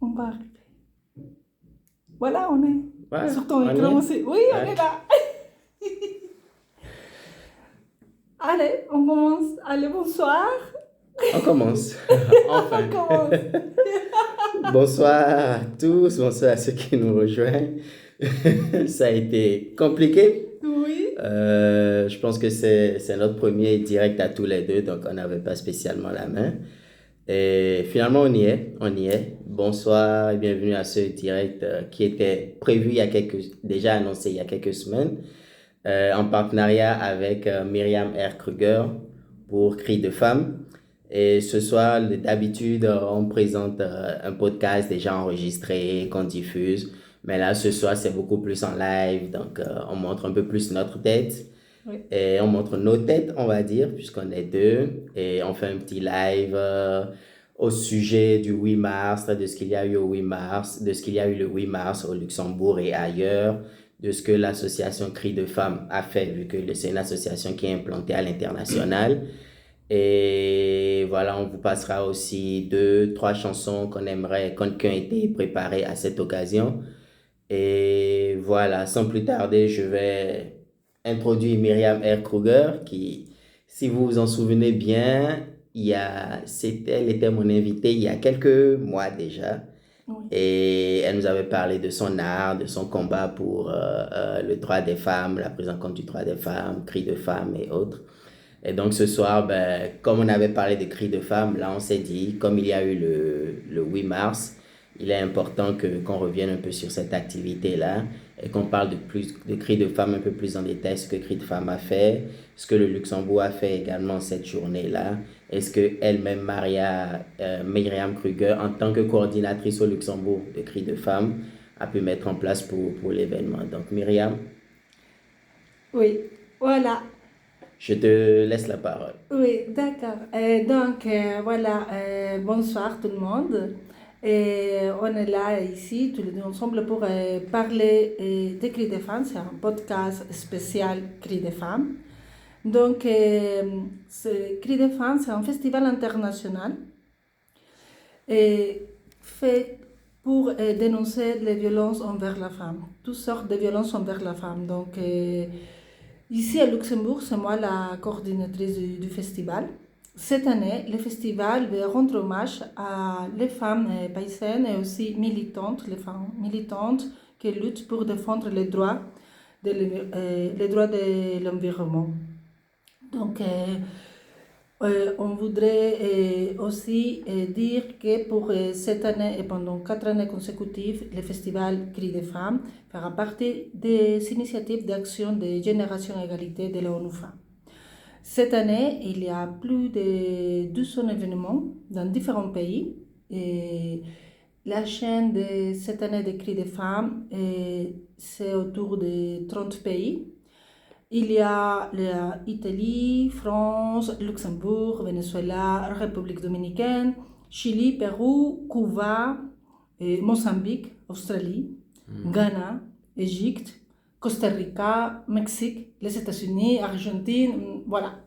On va arriver. Voilà, on est Ouais, sur ton on y écran est. aussi. Oui, on Ouais. est là. Allez, on commence. Allez, bonsoir. On commence. On Enfin. commence. Bonsoir à tous, bonsoir à ceux qui nous rejoignent. Ça a été compliqué. Oui. Je pense que c'est notre premier direct à tous les deux, donc on n'avait pas spécialement la main. Et finalement, on y est. Bonsoir et bienvenue à ce direct qui était prévu déjà annoncé il y a quelques semaines, en partenariat avec Myriam R. Kruger pour Cris de femmes. Et ce soir, d'habitude, on présente un podcast déjà enregistré qu'on diffuse. Mais là, ce soir, c'est beaucoup plus en live. Donc, on montre un peu plus notre tête. Oui. Et on montre nos têtes, on va dire, puisqu'on est deux. Et on fait un petit live au sujet du 8 mars, de ce qu'il y a eu au 8 mars, de ce qu'il y a eu le 8 mars au Luxembourg et ailleurs, de ce que l'association Cris de femmes a fait, vu que c'est une association qui est implantée à l'international. Et voilà, on vous passera aussi deux, trois chansons qui ont été préparées à cette occasion. Et voilà, sans plus tarder, je vais introduire Myriam R. Kruger, qui, si vous vous en souvenez bien, elle était mon invitée il y a quelques mois déjà. Oui. Et elle nous avait parlé de son art, de son combat pour le droit des femmes, la prise en compte du droit des femmes, cris de femmes et autres. Et donc ce soir, ben, comme on avait parlé de cris de femmes, là on s'est dit, comme il y a eu le 8 mars, il est important qu'on revienne un peu sur cette activité-là et qu'on parle de cris de femmes un peu plus en détail, ce que Cris de femmes a fait, ce que le Luxembourg a fait également cette journée-là, et ce que elle-même, Myriam Kruger, en tant que coordinatrice au Luxembourg de Cris de femmes, a pu mettre en place pour l'événement. Donc Myriam, Oui. Voilà. je te laisse la parole. Oui, d'accord. Donc, voilà, bonsoir tout le monde. Et on est là ici, tous les deux ensemble, pour parler des cris des femmes. C'est un podcast spécial Cris des femmes. Donc, ce Cris des femmes, c'est un festival international fait pour dénoncer les violences envers la femme, toutes sortes de violences envers la femme. Donc, ici à Luxembourg, c'est moi la coordinatrice du festival. Cette année, le festival va rendre hommage à les femmes paysannes et aussi militantes, les femmes militantes qui luttent pour défendre les droits de l'environnement. Donc, on voudrait aussi dire que pour cette année et pendant 4 années consécutives, le festival Cris des femmes fera partie des initiatives d'action de Génération Égalité de l'ONU Femmes. Cette année, il y a plus de 200 événements dans différents pays. Et la chaîne de cette année de Cris des femmes, c'est autour de 30 pays. Il y a l'Italie, France, Luxembourg, Venezuela, République dominicaine, Chili, Pérou, Cuba, Mozambique, Australie, Ghana, Égypte, Costa Rica, Mexique, les États-Unis, Argentine, voilà.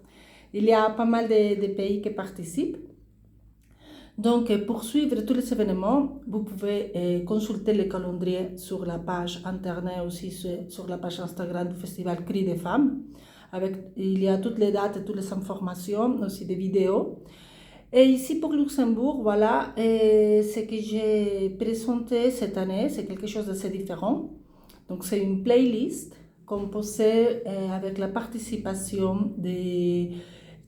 Il y a pas mal de pays qui participent. Donc, pour suivre tous les événements, vous pouvez consulter le calendrier sur la page internet, aussi sur la page Instagram du festival Cris des femmes. Il y a toutes les dates et toutes les informations, aussi des vidéos. Et ici pour Luxembourg, voilà, ce que j'ai présenté cette année, c'est quelque chose d'assez différent. Donc, c'est une playlist composée avec la participation des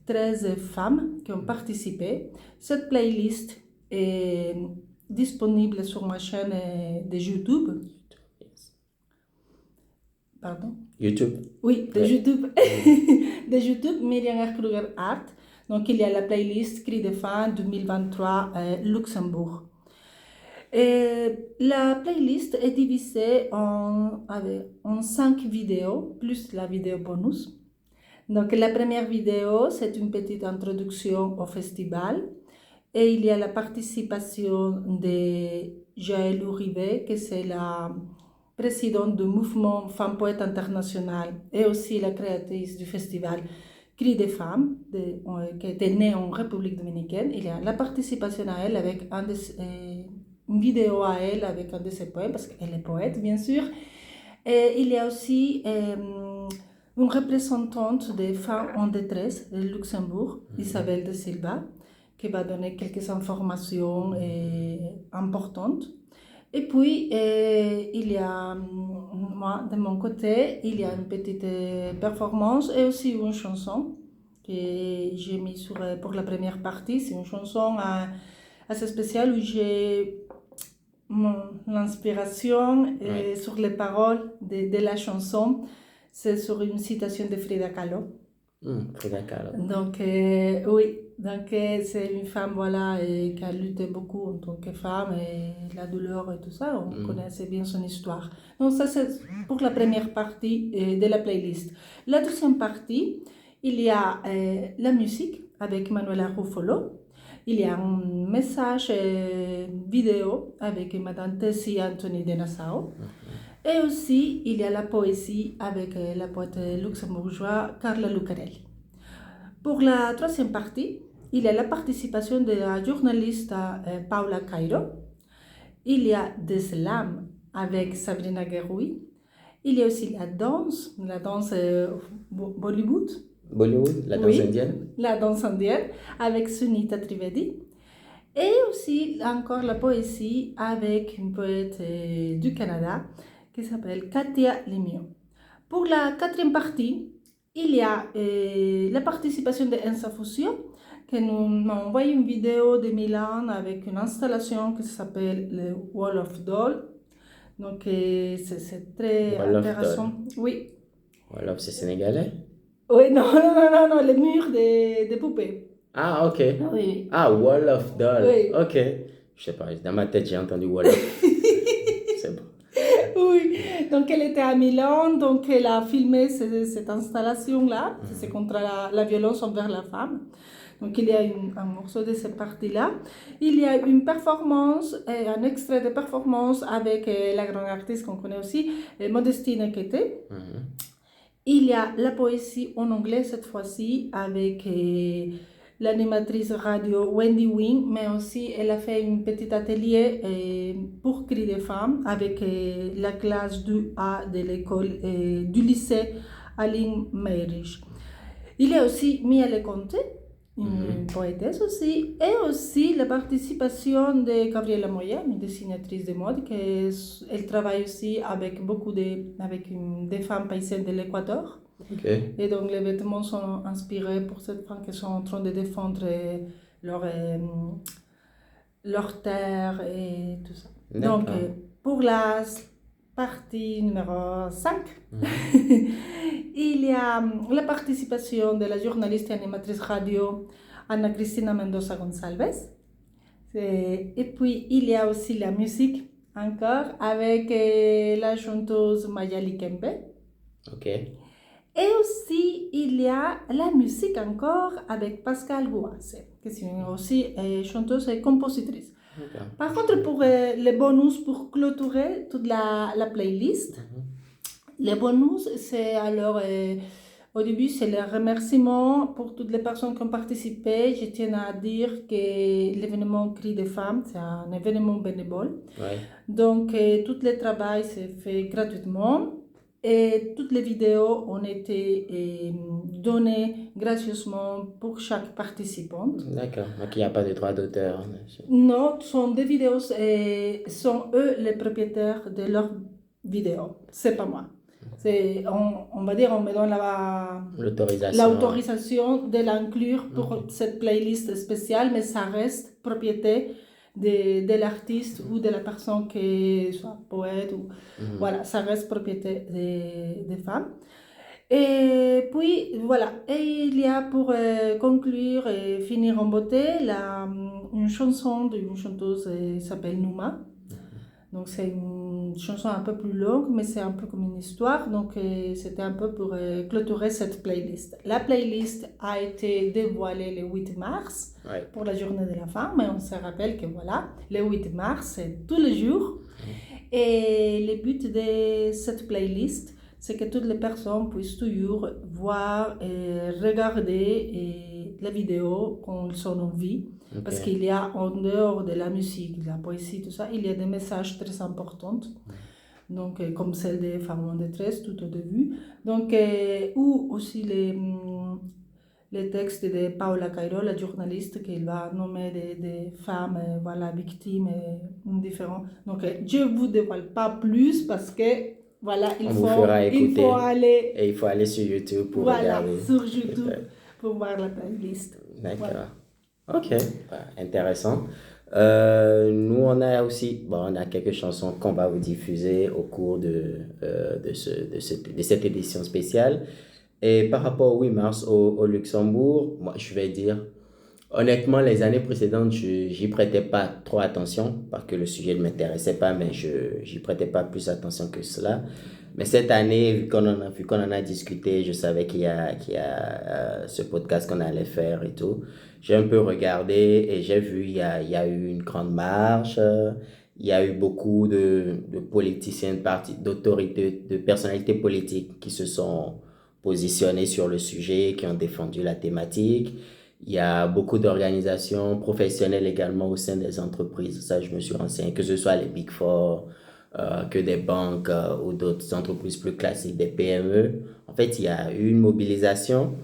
13 femmes qui ont participé. Cette playlist est disponible sur ma chaîne de YouTube. Pardon? YouTube. Oui, de Ouais. YouTube. De YouTube, Myriam R. Kruger Art. Donc, il y a la playlist Cris des femmes 2023 Luxembourg. La playlist est divisée en 5 vidéos, plus la vidéo bonus. Donc, la première vidéo, c'est une petite introduction au festival. Et il y a la participation de Jaël Ouribe, qui c'est la présidente du mouvement Femmes Poètes International et aussi la créatrice du festival Cris des femmes, qui était née en République dominicaine. Il y a la participation à elle avec une vidéo à elle avec un de ses poèmes, parce qu'elle est poète, bien sûr. Et il y a aussi une représentante des femmes en détresse de Luxembourg, Isabelle de Silva, qui va donner quelques informations importantes. Et puis, il y a, moi, de mon côté, il y a une petite performance et aussi une chanson que j'ai mise pour la première partie. C'est une chanson assez spéciale où j'ai l'inspiration sur les paroles de la chanson. C'est sur une citation de Frida Kahlo. Frida Kahlo. Donc, oui, donc c'est une femme voilà, qui a lutté beaucoup en tant que femme et la douleur et tout ça, on connaît assez bien son histoire. Donc ça c'est pour la première partie de la playlist. La deuxième partie, il y a la musique avec Manuela Ruffolo. Il y a un message vidéo avec Madame Tessie Anthony de Nassau. Et aussi, il y a la poésie avec la poète luxembourgeoise Carla Lucarelli. Pour la troisième partie, il y a la participation de la journaliste Paula Cairo. Il y a des slams avec Sabrina Guerroui. Il y a aussi la danse Bollywood. Bollywood, la danse indienne. La danse indienne avec Sunita Trivedi. Et aussi encore la poésie avec une poète du Canada qui s'appelle Katia Lemieux. Pour la quatrième partie, il y a la participation de Ensa Fusion, qui nous m'a envoyé une vidéo de Milan avec une installation qui s'appelle le Wall of Doll. Donc c'est très Wall intéressant. Oui. Wall of, c'est sénégalais? Oui, non, les murs des poupées. Ah, ok. Oui. Ah, Wall of Doll. Oui. Ok. Je sais pas, dans ma tête, j'ai entendu Wall of. C'est bon. Oui, donc elle était à Milan, donc elle a filmé cette installation-là, c'est contre la violence envers la femme. Donc il y a un morceau de cette partie-là. Il y a une performance, un extrait de performance avec la grande artiste qu'on connaît aussi, Modestine Kete. Il y a la poésie en anglais cette fois-ci avec l'animatrice radio Wendy Wing, mais aussi elle a fait un petit atelier pour Cris des femmes avec la classe du A de l'école du lycée Aline Meirich. Il y a aussi Mia Leconte, une poétesse aussi, et aussi la participation de Gabriela Moya, une dessinatrice de mode, elle travaille aussi avec des femmes paysannes de l'Équateur. Okay. Et donc les vêtements sont inspirés pour cette femme qui sont en train de défendre leur terre et tout ça. Donc pour la partie numéro 5, il y a la participation de la journaliste et animatrice radio Ana Cristina Mendoza Gonçalves. Et puis il y a aussi la musique encore avec la chanteuse Mayali Kembe. Ok. Et aussi, il y a la musique encore avec Pascal Gouasse, qui est aussi chanteuse et compositrice. Okay. Par contre, pour les bonus, pour clôturer toute la playlist, les bonus, c'est alors, au début, c'est le remerciement pour toutes les personnes qui ont participé. Je tiens à dire que l'événement Cris des femmes, c'est un événement bénévole. Ouais. Donc, tout le travail s'est fait gratuitement. Et toutes les vidéos ont été données gracieusement pour chaque participante. D'accord, donc il n'y a pas de droit d'auteur. Non, sont des vidéos, sont eux les propriétaires de leurs vidéos, c'est pas moi. On va dire, on me donne l'autorisation de l'inclure pour cette playlist spéciale, mais ça reste propriété de l'artiste ou de la personne qui soit poète ou voilà, ça reste propriété des femmes. Et puis voilà, et il y a pour conclure et finir en beauté une chanson d'une chanteuse qui s'appelle Nouma. Donc c'est une chanson un peu plus longue, mais c'est un peu comme une histoire. Donc c'était un peu pour clôturer cette playlist. La playlist a été dévoilée le 8 mars pour la journée de la femme, mais on se rappelle que voilà, le 8 mars, c'est tous les jours. Et le but de cette playlist, c'est que toutes les personnes puissent toujours voir et regarder les vidéos quand ils sont en vie. Ok. Parce qu'il y a, en dehors de la musique, de la poésie, tout ça, il y a des messages très importants. Donc, comme celle des femmes en détresse tout au début. Donc, ou aussi les textes de Paola Cairo, la journaliste, qui va nommer des femmes voilà, victimes différentes. Donc, je ne vous dévoile pas plus parce que voilà, On vous fera il faut écouter. aller Et il faut aller sur YouTube pour voilà, regarder. sur YouTube pour voir la playlist. D'accord. Voilà. Ok, intéressant. Nous, on a aussi, bon, on a quelques chansons qu'on va vous diffuser au cours de cette édition spéciale. Et par rapport au 8 mars au Luxembourg, moi, je vais dire, honnêtement, les années précédentes, j'y prêtais pas trop attention parce que le sujet ne m'intéressait pas, mais j'y prêtais pas plus attention que cela. Mais cette année, vu qu'on en a discuté, je savais qu'il y a ce podcast qu'on allait faire et tout. J'ai un peu regardé et j'ai vu il y a eu une grande marche, il y a eu beaucoup de politiciens, d'autorités, de personnalités politiques qui se sont positionnés sur le sujet, qui ont défendu la thématique. Il y a beaucoup d'organisations professionnelles également au sein des entreprises. Ça, je me suis renseigné, que ce soit les Big Four, que des banques ou d'autres entreprises plus classiques, des PME. En fait, il y a eu une mobilisation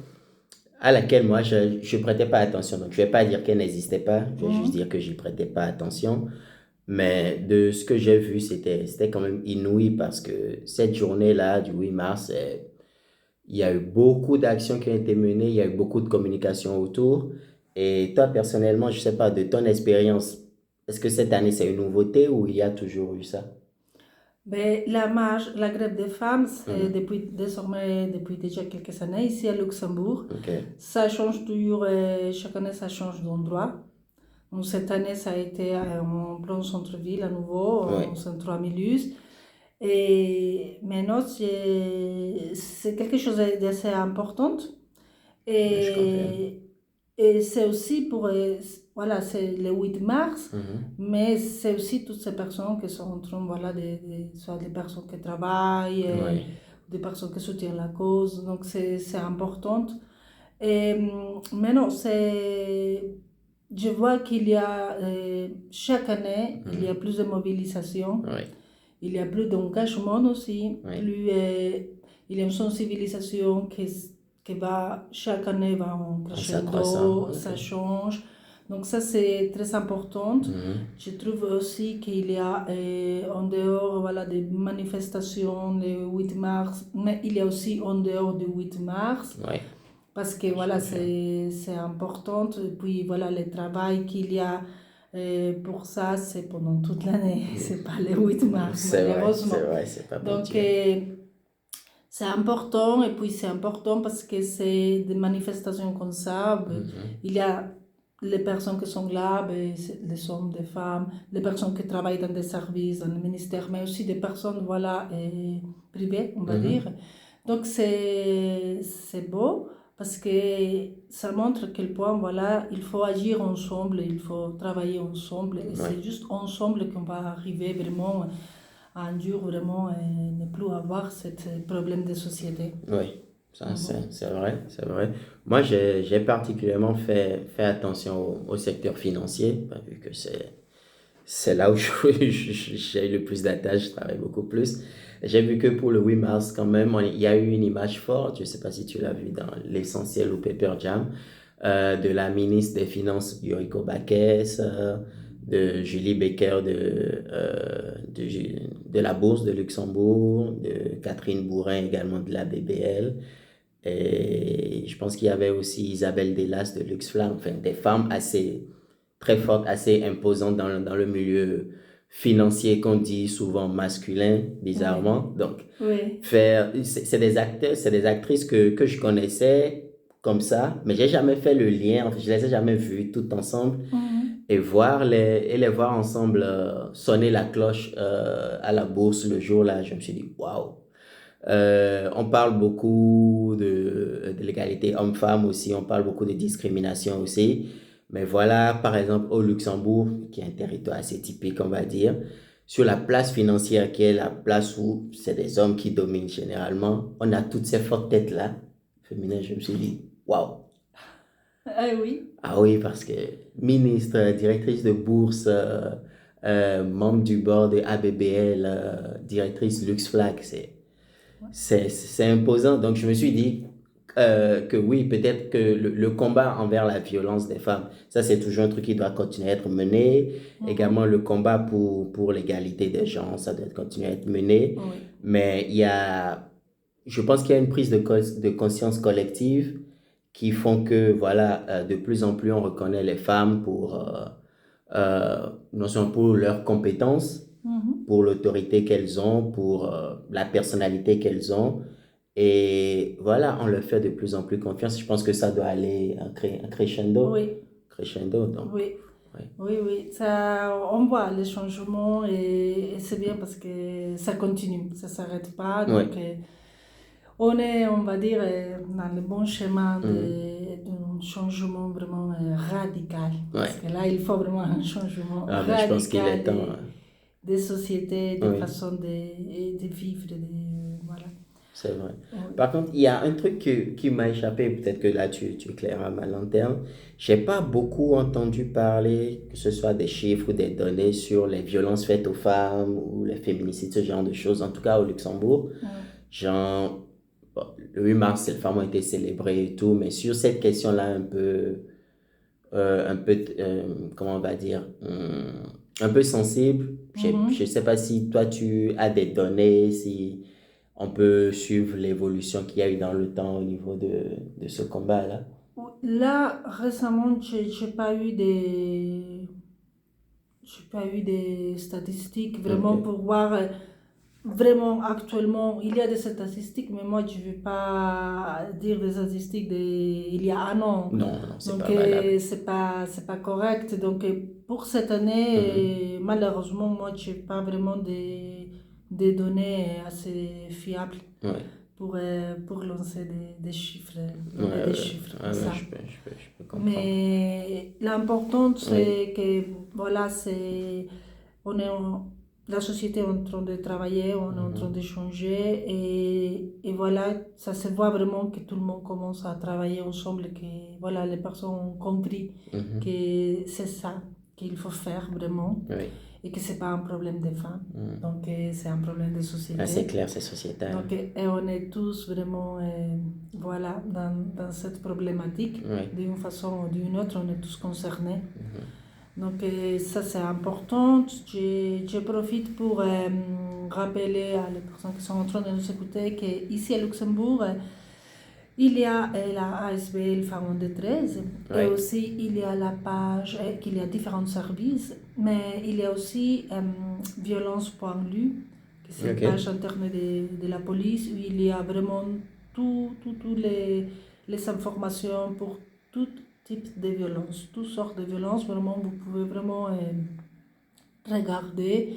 à laquelle moi, je ne prêtais pas attention. Donc, je ne vais pas dire qu'elle n'existait pas, je vais juste dire que j'y prêtais pas attention. Mais de ce que j'ai vu, c'était quand même inouï parce que cette journée-là, du 8 mars, il y a eu beaucoup d'actions qui ont été menées, il y a eu beaucoup de communication autour. Et toi, personnellement, je ne sais pas, de ton expérience, est-ce que cette année, c'est une nouveauté ou il y a toujours eu ça? Ben, la marche, la grève des femmes, c'est Mhm. désormais depuis déjà quelques années ici à Luxembourg. Ok, Ça change toujours, chaque année ça change d'endroit. Donc cette année ça a été en plein centre-ville à nouveau, oui, en centre Amilus. Et maintenant c'est quelque chose d'assez important. oui, je confirme. Et, et c'est aussi pour, voilà, c'est le 8 mars, Mhm. mais c'est aussi toutes ces personnes qui sont en train, voilà, soit des personnes qui travaillent, Oui, des personnes qui soutiennent la cause, donc c'est important. Et maintenant, je vois qu'il y a, chaque année, il y a mhm. plus de mobilisation, Oui, il y a plus d'engagement aussi, oui, plus, il y a une sensibilisation qui va, chaque année va en en s'accroissant. crescendo, Ok. ça change. Donc ça, c'est très important. Mhm. Je trouve aussi qu'il y a, en dehors, voilà, des manifestations le 8 mars, mais il y a aussi en dehors du 8 mars, Oui, parce que je voilà, confirme. c'est important. Et puis voilà, le travail qu'il y a pour ça, c'est pendant toute l'année, c'est pas le 8 mars, malheureusement. C'est pas Donc, ponctuel. c'est important, et puis c'est important parce que c'est des manifestations comme ça. Mhm. Il y a les personnes qui sont là, les hommes, les femmes, les personnes qui travaillent dans des services, dans le ministère, mais aussi des personnes voilà, privées, on va dire. Mhm. Donc c'est beau parce que ça montre à quel point voilà, il faut agir ensemble, il faut travailler ensemble, et Oui. c'est juste ensemble qu'on va arriver vraiment à un jour vraiment ne plus avoir ce problème de société. Oui, ça Mhm. c'est vrai, c'est vrai. Moi, j'ai particulièrement fait attention au secteur financier, bah, vu que c'est là où j'ai eu le plus d'attaches, je travaille beaucoup plus. J'ai vu que pour le 8 mars, quand même, il y a eu une image forte, je ne sais pas si tu l'as vu dans l'essentiel ou Paper Jam, de la ministre des Finances, Yuriko Bakes, de Julie Becker de la Bourse de Luxembourg, de Catherine Bourrin également de la BBL. Et je pense qu'il y avait aussi Isabelle Delas de Luxflam, enfin des femmes assez très fortes, assez imposantes dans le milieu financier qu'on dit souvent masculin, Oui, bizarrement. Donc, oui. c'est des acteurs, c'est des actrices que je connaissais comme ça, mais j'ai jamais fait le lien, je les ai jamais vues toutes ensemble Mhm. et les voir ensemble sonner la cloche à la bourse le jour-là, je me suis dit waouh. On parle beaucoup de l'égalité homme-femme aussi, on parle beaucoup de discrimination aussi. Mais voilà, par exemple, au Luxembourg, qui est un territoire assez typique, on va dire, sur la place financière, qui est la place où c'est des hommes qui dominent généralement, on a toutes ces fortes têtes-là, féminines, je me suis dit, waouh, Ah oui. Ah oui, parce que ministre, directrice de bourse, membre du board de ABBL, directrice LuxFlag, c'est imposant. Donc, je me suis dit que oui, peut-être que le combat envers la violence des femmes, ça, c'est toujours un truc qui doit continuer à être mené. Également, Mhm. le combat pour l'égalité des genres, ça doit continuer à être mené. Oui. Mais je pense qu'il y a une prise de conscience collective qui font que, voilà, de plus en plus, on reconnaît les femmes non seulement pour leurs compétences, Mhm. pour l'autorité qu'elles ont, pour la personnalité qu'elles ont. Et voilà, on leur fait de plus en plus confiance. Je pense que ça doit aller un crescendo. Oui. Crescendo, donc. Oui. Ouais. Oui, oui, ça, on voit les changements et c'est bien parce que ça continue, ça ne s'arrête pas. Ouais. Donc, on est, on va dire, dans le bon chemin Mhm. d'un changement vraiment radical. Parce Ouais. que là, il faut vraiment un changement Ah, mais je pense qu'il radical est temps, hein. des sociétés, des Oui, façons de vivre, voilà. c'est vrai. Oui. Par contre, il y a un truc qui m'a échappé, peut-être que là tu éclaireras ma lanterne. J'ai pas beaucoup entendu parler, que ce soit des chiffres ou des données sur les violences faites aux femmes ou les féminicides, ce genre de choses, en tout cas au Luxembourg. Oui. Genre, bon, le 8 mars, les femmes ont été célébrées et tout, mais sur cette question-là, comment on va dire, un peu sensible, je Mhm. sais pas si toi tu as des données, si on peut suivre l'évolution qu'il y a eu dans le temps au niveau de ce combat-là. Là, récemment, j'ai pas eu des statistiques Ok. vraiment pour voir vraiment actuellement. Il y a des statistiques, mais moi je ne vais pas dire des statistiques il y a un an. Non, non, c'est Donc pas valable. c'est pas correct. Donc pour cette année, Mhm. malheureusement, moi je n'ai pas vraiment des données assez fiables Ouais. pour lancer des chiffres, Ouais, donner des ouais, chiffres comme ouais, ouais, ça. je peux comprendre. Mais l'important, Oui. c'est que, voilà, on est la société est en train de travailler, on est en train Mhm. de changer et voilà, ça se voit vraiment que tout le monde commence à travailler ensemble, que voilà, les personnes ont compris Mhm. que c'est ça qu'il faut faire vraiment Oui. et que c'est pas un problème des femmes, Mhm. donc c'est un problème de Ah, c'est société. clair, c'est sociétal. Donc, et on est tous vraiment voilà, dans cette problématique. Oui. D'une façon ou d'une autre, on est tous concernés. Mhm. Donc, ça, c'est important. Je profite pour rappeler à les personnes qui sont en train de nous écouter qu'ici à Luxembourg, il y a la ASBL Femmes en détresse et Oui. aussi il y a la page, qu'il y a différents services, mais il y a aussi violence.lu, qui c'est une Ok. page interne de la police où il y a vraiment toutes les informations pour tout type de violence, toutes sortes de violences. Vraiment, vous pouvez vraiment regardez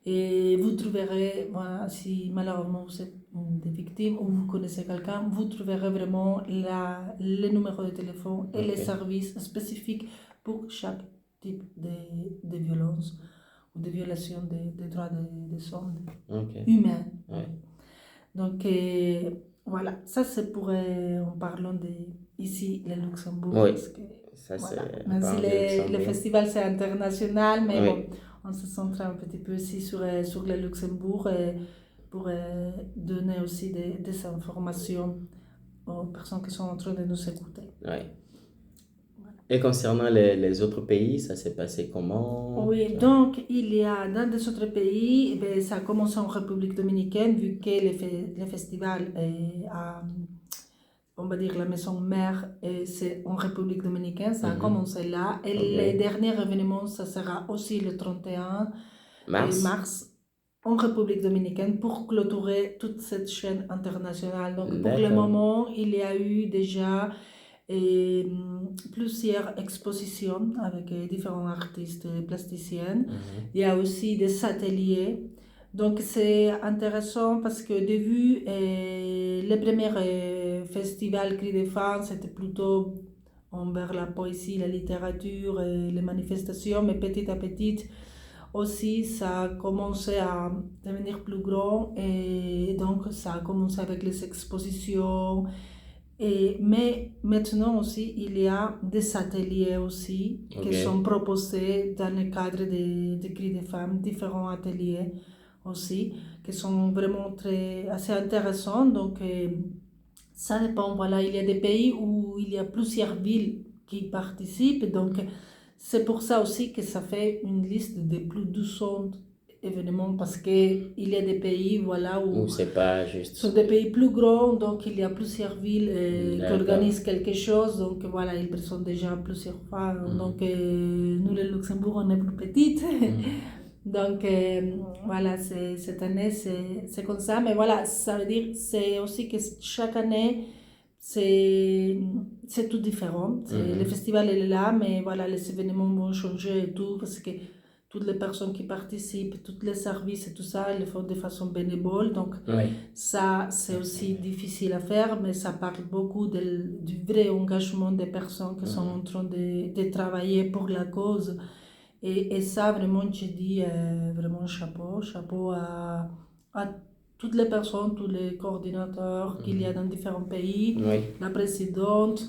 et vous trouverez, voilà, si malheureusement vous êtes des victimes ou vous connaissez quelqu'un, vous trouverez vraiment les numéros de téléphone et les Ok. services spécifiques pour chaque type de violence ou de violation des droits des hommes Ok. humains. Ouais. Donc voilà, ça c'est pour en parlant de ici le Luxembourg Oui. parce que Ça, voilà, c'est en même si parlant de le Luxembourg. festival c'est international, mais bon, Oui. on se centre un petit peu aussi sur le Luxembourg pour donner aussi des informations aux personnes qui sont en train de nous écouter. Oui. Et concernant les autres pays, ça s'est passé comment? Oui, donc il y a dans des autres pays, ben, ça a commencé en République dominicaine, vu que le festival on va dire la maison mère, c'est en République dominicaine, ça a Mhm. commencé là. Et Ok. les derniers événements, ça sera aussi le 31 Mars? mars en République dominicaine pour clôturer toute cette chaîne internationale. Donc pour le D'accord. moment, il y a eu déjà plusieurs expositions avec différents artistes plasticiens. Mhm. Il y a aussi des ateliers. Donc c'est intéressant parce que au début, le premier festival Cri des femmes, c'était plutôt envers la poésie, la littérature, les manifestations, mais petit à petit aussi ça a commencé à devenir plus grand et donc ça a commencé avec les expositions Mais maintenant aussi, il y a des ateliers aussi qui sont proposés dans le cadre des cris des femmes, différents ateliers aussi, qui sont vraiment assez intéressants. Donc, ça dépend, voilà, il y a des pays où il y a plusieurs villes qui participent, donc c'est pour ça aussi que ça fait une liste de plus de 200 événements, parce qu'il y a des pays, voilà, où c'est pas juste. Ce sont des pays plus grands, donc il y a plusieurs villes qui organisent quelque chose, donc voilà, ils présentent déjà plusieurs fois, donc nous, le Luxembourg, on est plus petite. Donc voilà, cette année, c'est comme ça. Mais voilà, ça veut dire c'est aussi que chaque année, c'est tout différent. Le festival est là, mais voilà, les événements vont changer et tout, parce que toutes les personnes qui participent, tous les services et tout ça, ils le font de façon bénévole. Donc ça, c'est aussi difficile à faire, mais ça parle beaucoup du vrai engagement des personnes qui sont en train de travailler pour la cause. Et ça, vraiment, je dis vraiment chapeau à toutes les personnes, tous les coordinateurs qu'il y a dans différents pays, la présidente,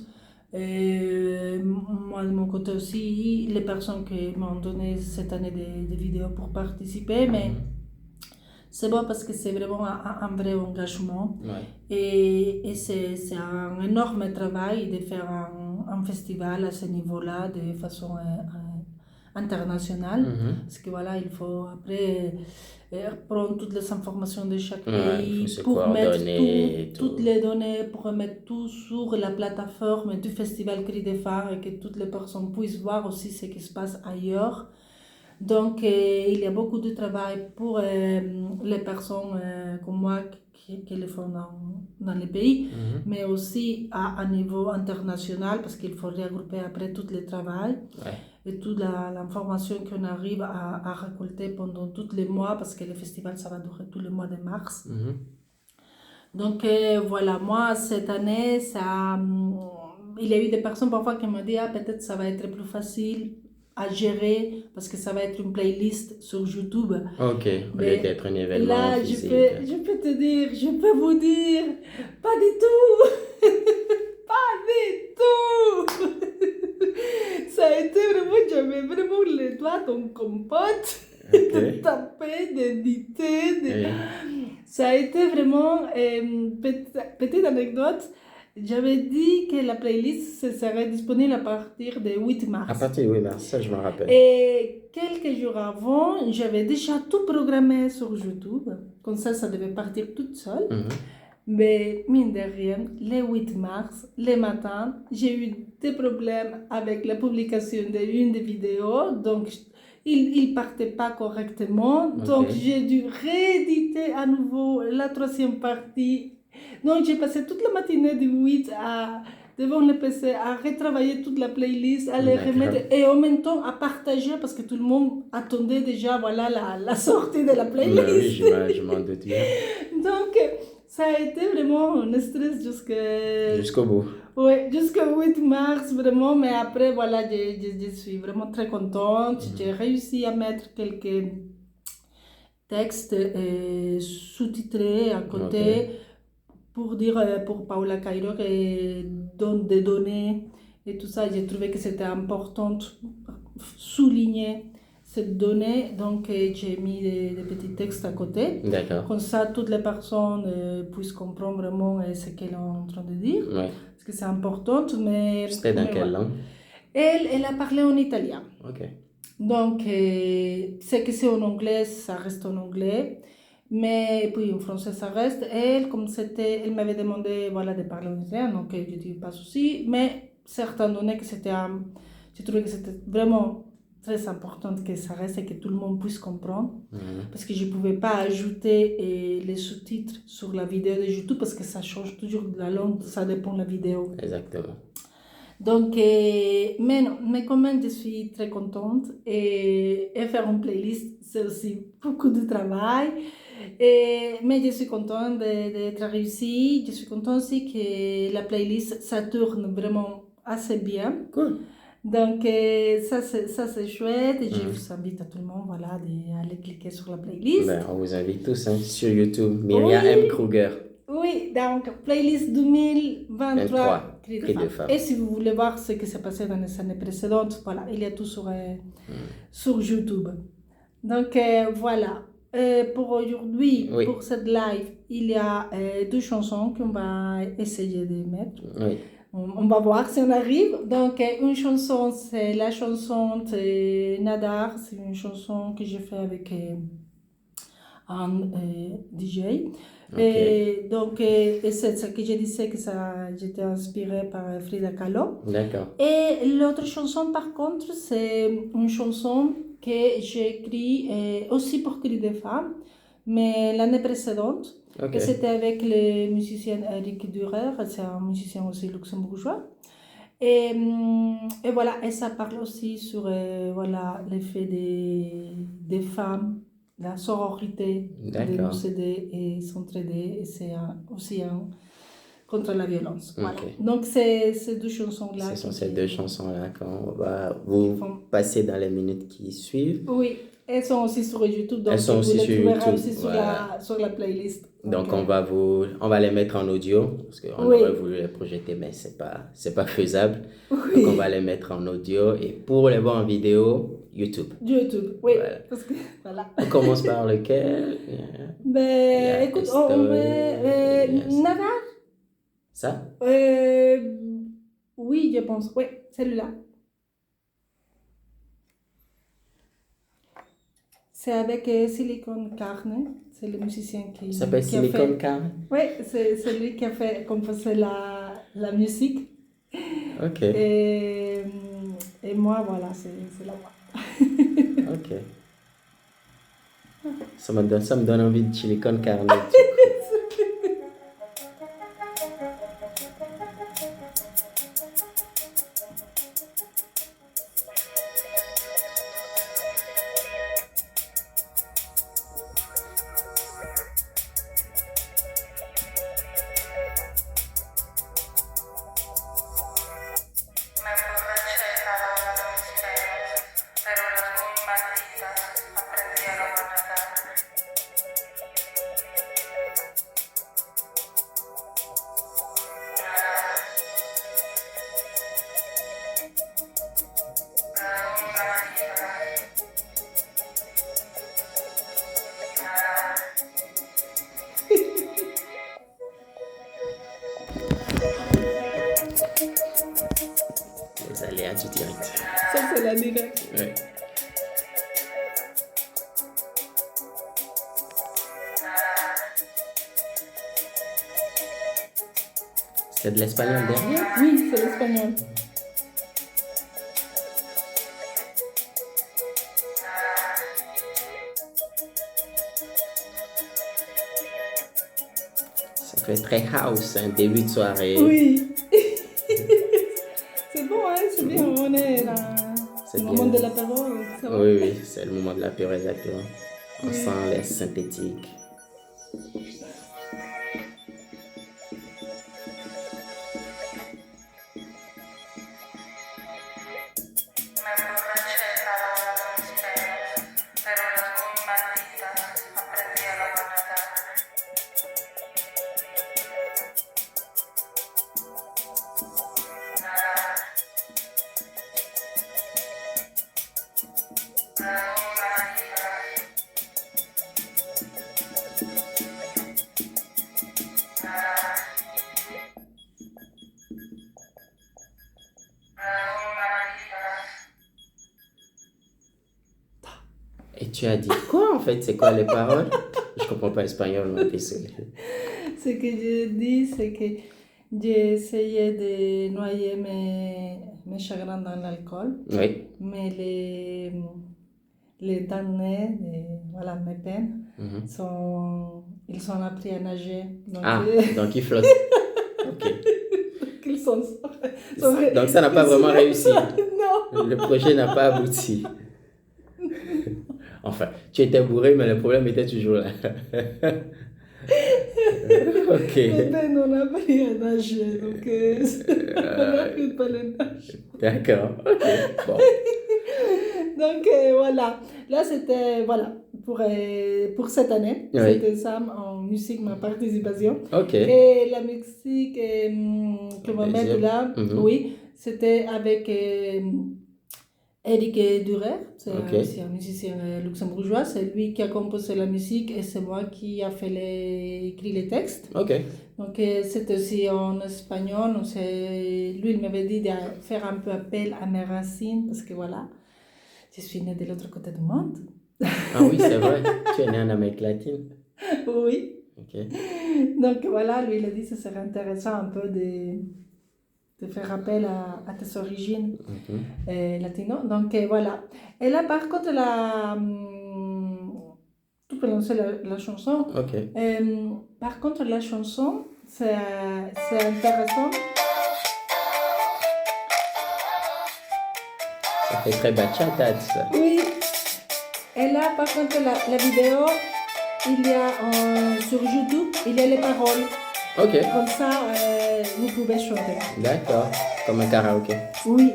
moi de mon côté aussi, les personnes qui m'ont donné cette année des vidéos pour participer, mais c'est bon parce que c'est vraiment un vrai engagement et c'est un énorme travail de faire un festival à ce niveau-là de façon internationale, parce que voilà, il faut après prendre toutes les informations de chaque pays pour mettre toutes les données, pour mettre tout sur la plateforme du festival Cris des Femmes et que toutes les personnes puissent voir aussi ce qui se passe ailleurs. Donc il y a beaucoup de travail pour les personnes comme moi qui le font dans les pays, mais aussi à niveau international, parce qu'il faut regrouper après tout le travail et toute l'information qu'on arrive à récolter pendant tous les mois, parce que le festival, ça va durer tout le mois de mars. Donc voilà, moi, cette année, il y a eu des personnes parfois qui m'ont dit, peut-être ça va être plus facile à gérer, parce que ça va être une playlist sur YouTube. Ok, au lieu d'être un événement là, physique. Je peux vous dire, pas du tout. Pas du tout. Ça a été vraiment, j'avais vraiment les doigts en compote, de taper, d'éditer. Ça a été vraiment, petite anecdote, j'avais dit que la playlist serait disponible à partir du 8 mars. À partir du 8 mars, ça je me rappelle. Et quelques jours avant, j'avais déjà tout programmé sur YouTube, comme ça devait partir toute seule. Mais mine de rien, le 8 mars, le matin, j'ai eu des problèmes avec la publication d'une des vidéos, donc il ne partait pas correctement, donc j'ai dû rééditer à nouveau la troisième partie. Donc j'ai passé toute la matinée du 8 devant le PC à retravailler toute la playlist, à les remettre et en même temps à partager, parce que tout le monde attendait déjà la sortie de la playlist. Oui, je m'en doute bien. Donc ça a été vraiment un stress jusqu'au bout. Oui, jusqu'au 8 mars, vraiment. Mais après, voilà, je suis vraiment très contente. J'ai réussi à mettre quelques textes sous-titrés à côté pour dire, pour Paula Cairo, donne des données et tout ça. J'ai trouvé que c'était important de souligner cette donnée, donc j'ai mis des petits textes à côté. D'accord. Comme ça, toutes les personnes puissent comprendre vraiment ce qu'elle est en train de dire. Parce que c'est important. C'était dans quelle langue? Elle a parlé en italien. Ok. Donc, c'est que c'est en anglais, ça reste en anglais. Mais puis en français, ça reste. Elle, comme c'était, elle m'avait demandé de parler en italien, donc je dis pas de souci. Mais certaines données que c'était, j'ai trouvé que c'était vraiment très important que ça reste et que tout le monde puisse comprendre. Parce que je ne pouvais pas ajouter les sous-titres sur la vidéo de YouTube, parce que ça change toujours de la langue, ça dépend de la vidéo. Exactement. Donc, mais quand même, je suis très contente. Et faire une playlist, c'est aussi beaucoup de travail. Mais je suis contente d'être réussie. Je suis contente aussi que la playlist, ça tourne vraiment assez bien. Cool. Donc, ça c'est chouette. Et je vous invite à tout le monde d'aller cliquer sur la playlist. On vous invite tous sur YouTube. Myriam M. Kruger. Oui, Oui, donc playlist 2023, 23, Cris Cris de de femmes. femmes. Et si vous voulez voir ce qui s'est passé dans les années précédentes, voilà, il y a tout sur YouTube. Donc voilà. Pour aujourd'hui, Oui, pour cette live, il y a deux chansons qu'on va essayer de mettre. oui, On va voir si on arrive. Donc, une chanson, c'est la chanson de Nadar. C'est une chanson que j'ai fait avec un DJ. ok, Et donc, et c'est ce que je disais que ça, j'étais inspirée par Frida Kahlo. d'accord, Et l'autre chanson, par contre, c'est une chanson que j'ai écrite aussi pour Cris des femmes, mais l'année précédente. ok, Et c'était avec le musicien Eric Dürer, c'est un musicien aussi luxembourgeois. Et voilà, et ça parle aussi sur voilà, l'effet des femmes, la sororité, de nous d'accord, aider et s'entraider, et c'est aussi contre la violence. Voilà. ok. Donc, c'est ces deux chansons-là Ce sont qui, ces deux chansons-là qu'on va qui vous font. passer dans les minutes qui suivent. Oui, elles sont aussi sur YouTube, donc Elles sont vous aussi les sur trouverez YouTube, aussi voilà. sur la playlist. Donc on va les mettre en audio parce qu'on Oui. aurait voulu les projeter, mais c'est pas faisable. Oui. Donc on va les mettre en audio et pour les voir en vidéo, YouTube. YouTube, oui. Voilà. Parce que, voilà. On commence par lequel? Ben, Yeah, écoute, Estoy, on met yes. Nadar. Ça? Oui, je pense. Oui, celui-là. C'est avec Silicon Carne. C'est le musicien qui, Ça s'appelle qui a Silicon fait. Carne? Oui, c'est lui qui a fait composé la musique. Ok, Et moi, voilà, c'est la voix. ok. Ça me donne envie de Silicon Carne. Me emborraché lavando mis penas, pero las muy malditas aprendieron a nadar. Las muy malditas. Les aléas du direct. Ça, c'est la direct. Ouais. C'est de l'espagnol derrière? Oui, c'est l'espagnol. Ça fait très house, un début de soirée. Oui. C'est bon, hein, c'est bien. On est là. C'est Le bien. moment de l'apéro. Ça va. Oui, oui, c'est le moment de l'apéro exactement. On sent les synthétiques. Me emborraché lavando mis penas, pero las muy malditas aprendieron a nadar. Las muy malditas. Las muy malditas. Et tu as dit quoi en fait? C'est quoi les paroles? Je comprends pas l'espagnol, mais désolé. Ce que je dis, c'est que j'ai essayé de noyer mes chagrins dans l'alcool, Oui. mais les damnés, voilà, mes peines, Mhm. ils ont appris à nager. Donc, Ah, donc il flotte. Ok. ils sont Donc ça n'a pas vraiment réussi. Non. Le projet n'a pas abouti. Enfin, tu étais bourré, mais le problème était toujours là. Ok. Les peines, on a appris à nager, donc on n'a plus pas les nager. D'accord. Ok. Bon. Donc voilà, là c'était voilà pour cette année, Oui. c'était ça en musique, ma participation. Ok. Et la musique que Mohamed Deuxième. là, Mhm. oui, c'était avec Eric Durer, c'est Ok. aussi un musicien luxembourgeois, c'est lui qui a composé la musique et c'est moi qui a fait écrit les textes. Ok. Donc c'est aussi en espagnol, donc lui il m'avait dit de faire un peu appel à mes racines parce que voilà, je suis née de l'autre côté du monde. Ah oui, c'est vrai. Tu es né en Amérique latine. Oui, Ok. donc voilà, lui il a dit que ce serait intéressant un peu de faire appel à tes origines Mhm. latino. Donc voilà. Et là par contre, tu peux lancer la chanson. Ok. Par contre, la chanson, c'est intéressant. Ça fait très bachata, tout ça. Oui. Et là, par contre, la vidéo, il y a sur YouTube, il y a les paroles. Ok. Comme ça, vous pouvez chanter. D'accord. Comme un karaoké. Oui.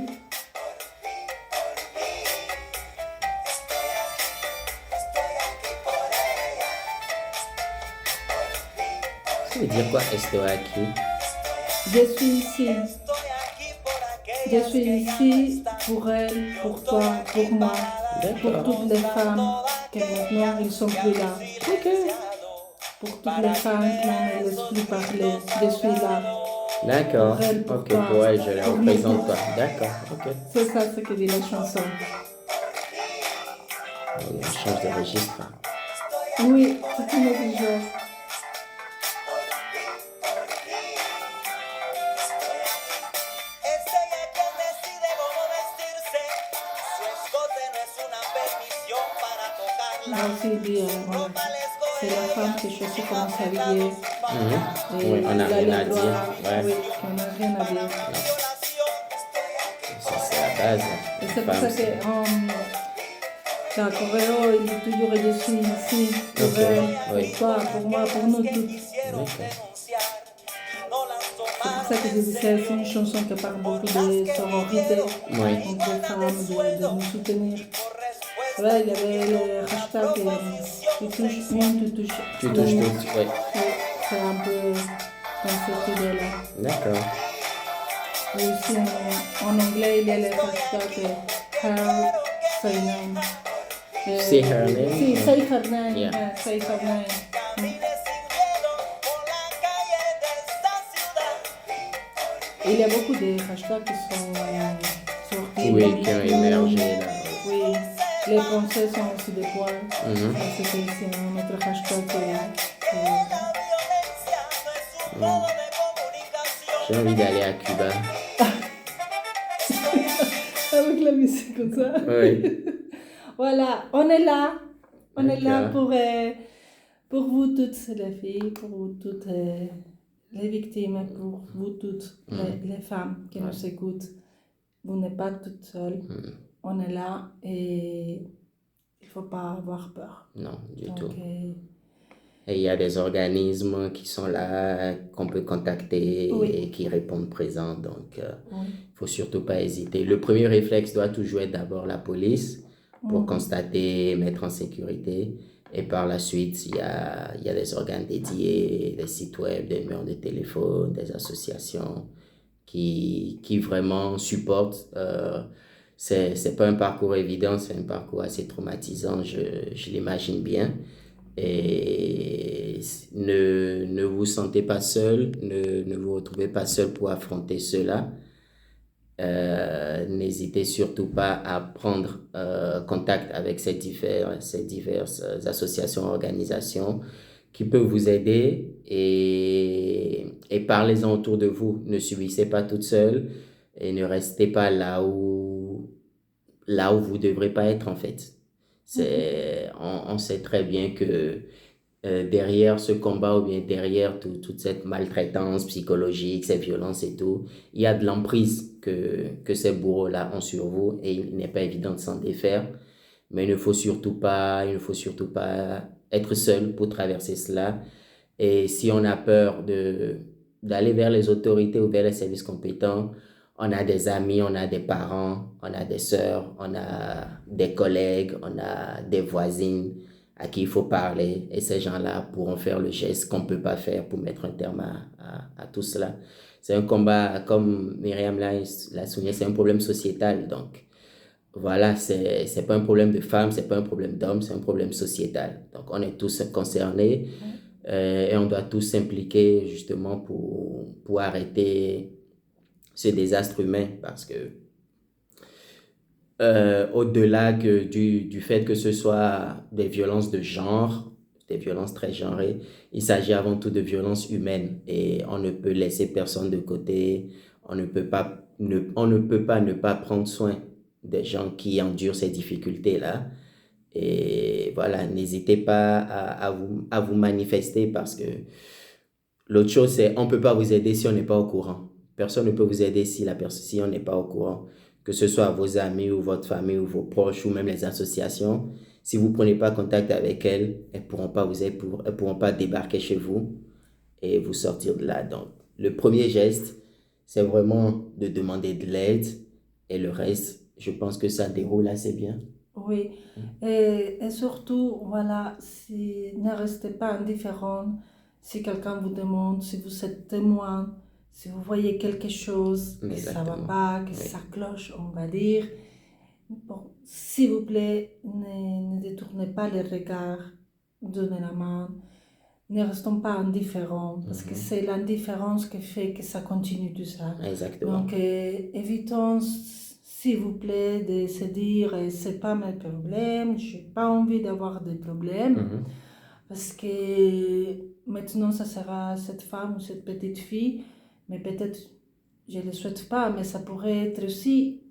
Ça veut dire quoi, estoy aquí? Je suis ici. Je suis ici pour elle, pour toi, pour moi, pour D'accord. toutes les femmes qui maintenant ils sont plus là. Ok. Pour toutes les femmes qui ne laissent plus parler, je suis là. D'accord. Pour elle, pour Ok, toi, pour elle, je les pour nous représente tous. pas. D'accord. Ok. C'est ça ce que dit la chanson. On change de registre. Oui, c'est une autre chose. Es ella quien decide cómo vestirse. Su escote no es una permisión para tocarla. Là aussi, il dit, voilà, c'est la femme qui choisit comment s'habiller. Et Oui, on n'a il a rien le à droit, dire. Ouais. oui, qu'on n'a rien à dire. Ça, c'est la base. Et Une c'est pour femme, ça que la choréo, il dit toujours je suis ici, pour Ok, elle, oui. pour toi, pour moi, pour nous tous. D'accord. C'est pour ça que je disais, c'est une chanson qui parle beaucoup de sororité Oui. entre les femmes, de nous soutenir. Ouais, il y avait le hashtag tu touches une, tu touches Tu une. touches tout. Oui. Oui, c'est un peu dans cette idée-là. D'accord. Et aussi en anglais, il y a le hashtag her, say name. Say her name? Si, say her name. Yeah. Say her name. Et il y a beaucoup de hashtags qui sont sortis. Oui, qui ont émergé là. Oui, les Français sont aussi des poils. Mhm. C'était aussi un autre hashtag. J'ai envie d'aller à Cuba. Avec la musique comme ça. Oui. Voilà, on est là. On est là D'accord. pour vous toutes les filles, pour vous toutes les victimes, pour vous toutes les femmes qui nous écoutent. Vous n'êtes pas toutes seules. On est là et il ne faut pas avoir peur. Non, du Donc, tout. Et il y a des organismes qui sont là, qu'on peut contacter Oui. et qui répondent présents. Donc, oui. il faut surtout pas hésiter. Le premier réflexe doit toujours être d'abord la police pour constater, mettre en sécurité. Et par la suite, il y a des organes dédiés, des sites web, des numéros de téléphone, des associations qui vraiment supportent. C'est pas un parcours évident, c'est un parcours assez traumatisant, je l'imagine bien. Et ne vous sentez pas seul, ne vous retrouvez pas seul pour affronter cela. N'hésitez surtout pas à prendre contact avec ces diverses associations, organisations qui peuvent vous aider et parlez-en autour de vous. Ne subissez pas toute seule et ne restez pas là où vous ne devrez pas être en fait. On sait très bien que derrière ce combat ou bien derrière toute cette maltraitance psychologique, ces violences et tout, il y a de l'emprise que ces bourreaux-là ont sur vous et il n'est pas évident de s'en défaire. Mais il ne faut surtout pas être seul pour traverser cela. Et si on a peur d'aller vers les autorités ou vers les services compétents, On a des amis, on a des parents, on a des sœurs, on a des collègues, on a des voisines à qui il faut parler. Et ces gens-là pourront faire le geste qu'on ne peut pas faire pour mettre un terme à tout cela. C'est un combat, comme Myriam l'a souligné, c'est un problème sociétal. Donc, voilà, c'est pas un problème de femme, c'est pas un problème d'homme, c'est un problème sociétal. Donc, on est tous concernés et on doit tous s'impliquer justement pour arrêter ce désastre humain parce que au-delà du fait que ce soit des violences de genre, des violences très genrées, il s'agit avant tout de violences humaines et on ne peut laisser personne de côté, on ne peut pas ne pas prendre soin des gens qui endurent ces difficultés-là. Et voilà, n'hésitez pas à vous manifester parce que l'autre chose, c'est on ne peut pas vous aider si on n'est pas au courant. Personne ne peut vous aider si on n'est pas au courant. Que ce soit vos amis ou votre famille ou vos proches ou même les associations. Si vous ne prenez pas contact avec elles, elles ne pourront pas vous aider, elles pourront pas débarquer chez vous et vous sortir de là. Donc, le premier geste, c'est vraiment de demander de l'aide et le reste, je pense que ça déroule assez bien. Oui, et surtout, voilà, ne restez pas indifférent si quelqu'un vous demande, si vous êtes témoin, si vous voyez quelque chose, que ça ne va pas, que ça cloche, on va dire. Bon, s'il vous plaît, ne détournez pas les regards, donnez la main, ne restons pas indifférents, parce que c'est l'indifférence qui fait que ça continue tout ça. Exactement. Donc, évitons, s'il vous plaît, de se dire, c'est pas mes problèmes, je n'ai pas envie d'avoir des problèmes, parce que maintenant, ça sera cette femme ou cette petite fille, mais peut-être, je ne le souhaite pas, mais ça pourrait être aussi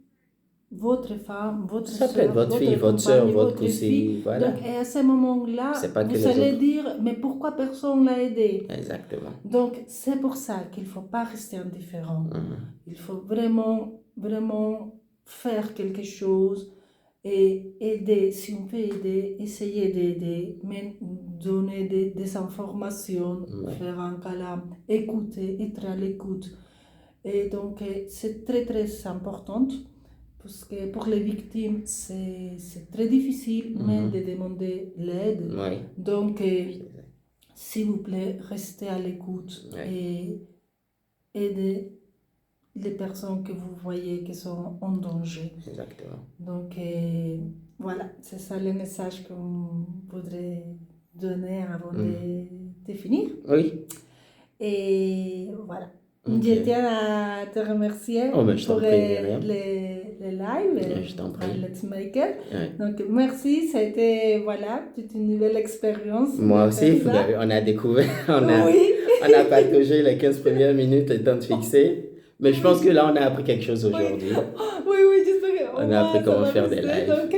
votre femme, votre Ça soeur, peut être votre fille, votre soeur, votre cousine, voilà. Donc, et à ce moment-là, vous allez dire, mais pourquoi personne ne l'a aidé? Exactement. Donc, c'est pour ça qu'il ne faut pas rester indifférent. Il faut vraiment, vraiment faire quelque chose et aider, si on peut aider, essayer d'aider, mais donner des informations, faire un câlin, écouter, être à l'écoute. Et donc, c'est très, très important. Parce que pour les victimes, c'est très difficile même de demander l'aide. Donc, s'il vous plaît, restez à l'écoute et aidez les personnes que vous voyez qui sont en danger. Exactement. Donc, voilà, c'est ça le message qu'on voudrait donner avant de finir. Oui. Et voilà. Je tiens à te remercier pour les lives. Je t'en prie. Let's Make It. Donc, merci. Ça a été, voilà, toute une nouvelle expérience. Moi aussi, on a découvert, on a partagé les 15 premières minutes, le temps de fixer. Mais je pense que là, on a appris quelque chose aujourd'hui. Oui, j'espère. On a appris comment faire des lives. Donc,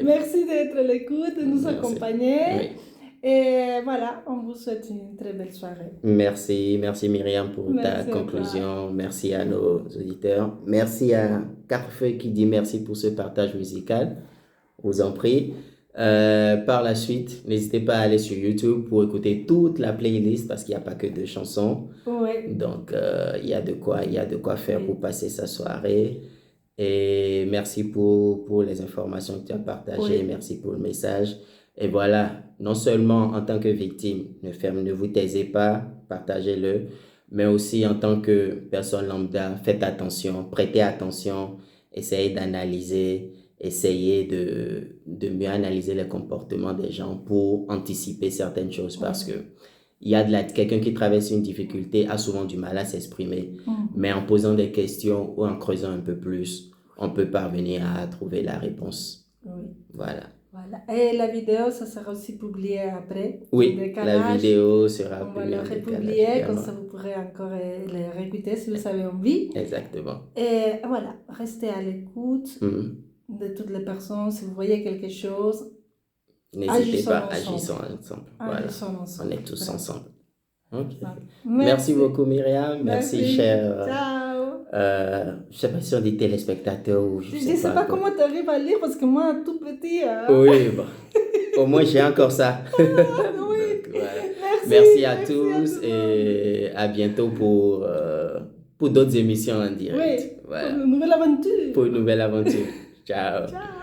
merci d'être à l'écoute, de nous accompagner. Et voilà, on vous souhaite une très belle soirée. Merci Myriam pour ta conclusion. Merci à nos auditeurs. Merci à Carfeu qui dit merci pour ce partage musical. Vous en prie. Par la suite, n'hésitez pas à aller sur YouTube pour écouter toute la playlist parce qu'il n'y a pas que 2 chansons. Donc, il y a de quoi faire pour passer sa soirée. Et merci pour les informations que tu as partagées. Merci pour le message. Et voilà, non seulement en tant que victime, ne vous taisez pas, partagez-le, mais aussi en tant que personne lambda, faites attention, prêtez attention, essayez d'analyser, essayez de mieux analyser les comportements des gens pour anticiper certaines choses parce que quelqu'un qui traverse une difficulté a souvent du mal à s'exprimer, mais en posant des questions ou en creusant un peu plus, on peut parvenir à trouver la réponse. Voilà. Et la vidéo, ça sera aussi publiée après. Oui, la vidéo sera publiée. On va la republier, comme ça vous pourrez encore les réécouter si vous avez envie. Exactement. Et voilà, restez à l'écoute de toutes les personnes. Si vous voyez quelque chose, n'hésitez pas, agissons ensemble. Voilà. On est tous ensemble. Okay. Merci beaucoup Myriam. Merci chère. Ciao. Je sais pas si on dit téléspectateurs ou je sais pas comment tu arrives à lire parce que moi tout petit. Oui, bon. Au moins j'ai encore ça. Oui. Donc, voilà. Merci à tous et à bientôt pour pour d'autres émissions en direct. Oui, Voilà. pour une nouvelle aventure. Pour une nouvelle aventure. Ciao. Ciao.